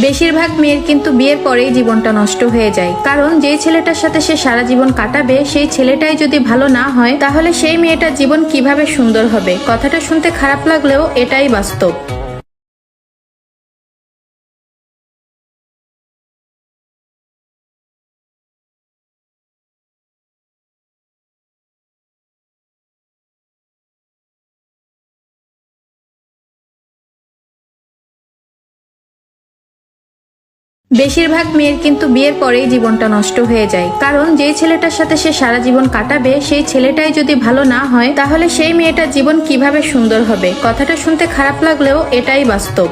বেশিরভাগ মেয়ের কিন্তু বিয়ের পরেই জীবনটা নষ্ট হয়ে যায়, কারণ যেই ছেলেটার সাথে সে সারা জীবন কাটাবে সেই ছেলেটাই যদি ভালো না হয় তাহলে সেই মেয়েটার জীবন কিভাবে সুন্দর হবে। কথাটা শুনতে খারাপ লাগলেও এটাই বাস্তব। বেশিরভাগ মেয়ের কিন্তু বিয়ের পরেই জীবনটা নষ্ট হয়ে যায়, কারণ যেই ছেলেটার সাথে সে সারা জীবন কাটাবে সেই ছেলেটাই যদি ভালো না হয় তাহলে সেই মেয়েটার জীবন কিভাবে সুন্দর হবে। কথাটা শুনতে খারাপ লাগলেও এটাই বাস্তব।